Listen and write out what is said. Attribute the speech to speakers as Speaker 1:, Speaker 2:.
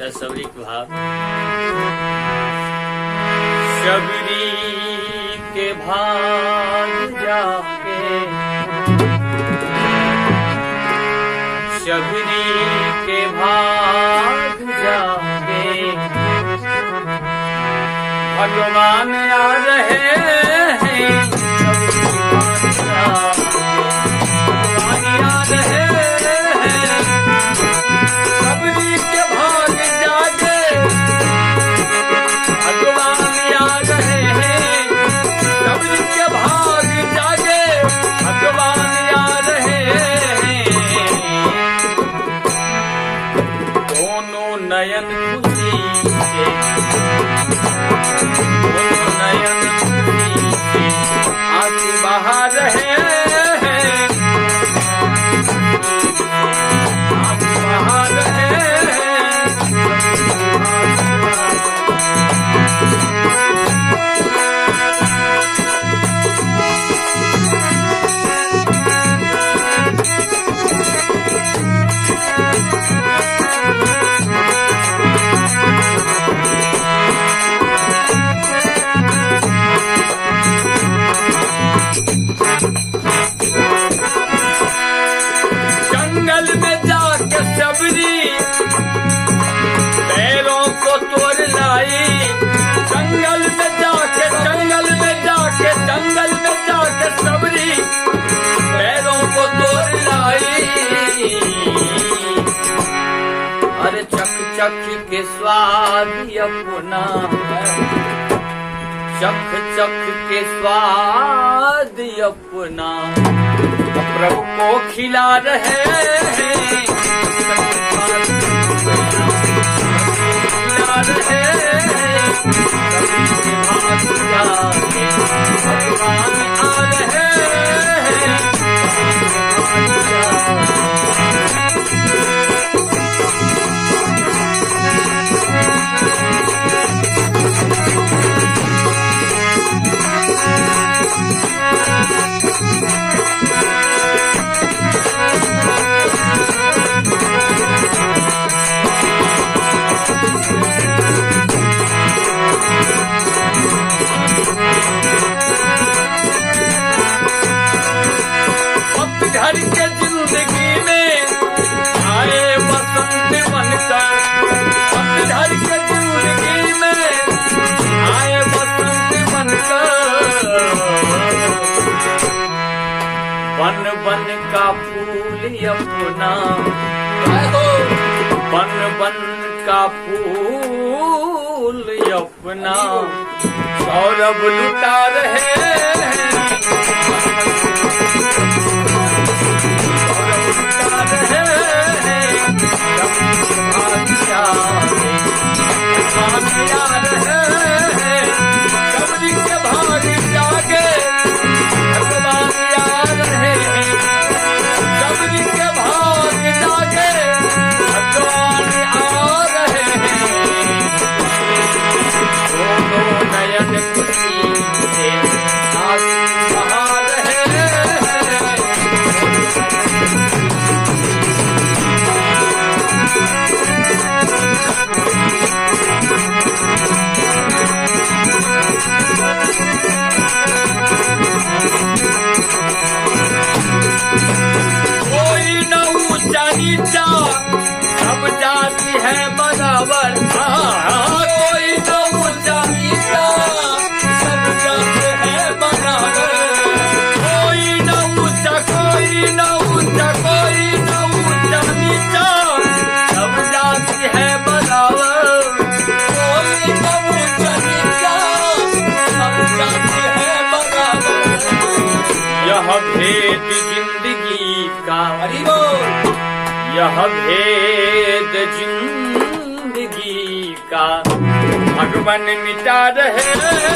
Speaker 1: सबरी भाव। सबरी के भाग जाके, सबरी के भाग जाके भगवान आ रहे हैं। भगवान आ रहे हैं, सबरी के भाग जाके भगवान आ रहे हैं। सबरी के भाग जाके भगवान आ रहे हैं। दोनों नयन खुशी से, दोनों नयन खुशी से आंसू बहा रहे हैं। आंसू बहा रहे हैं। जंगल में जाके सबरी पैरों को तोड़ लाई। जंगल में जाके, जंगल में जाके, जंगल में जाके सबरी पैरों को तोड़ लाई। अरे चख चख के स्वाद अपना, चख चख के स्वाद अपना प्रभु को खिला रहे हैं। खिला रहे हैं, भगवान आ रहे हैं। घर के जिंदगी में आए बसंत बनकर, घर के जिंदगी में आए बसंत बनकर। बन बन का फूल अपना, बन बन का फूल अपना सौरभ लुटा रहे हैं। सबरी के भाग जाके भगवान आ रहे हैं। सबरी के भाग जाके भगवान आ रहे हैं। दोनों नयन खुशी से आंसू बहा रहे हैं। कोई न ऊंचा नीचा, सब जाति है बराबर। कोई न ऊंचा नीचा, सब जाति है बराबर। कोई न ऊंचा, कोई न ऊंचा, कोई न ऊंचा नीचा, सब जाति है बराबर। कोई न ऊंचा नीचा, सब जाति है बराबर। यह भेद जिंदगी का, यह भेद जिंदगी का भगवान मिटा रहे हैं।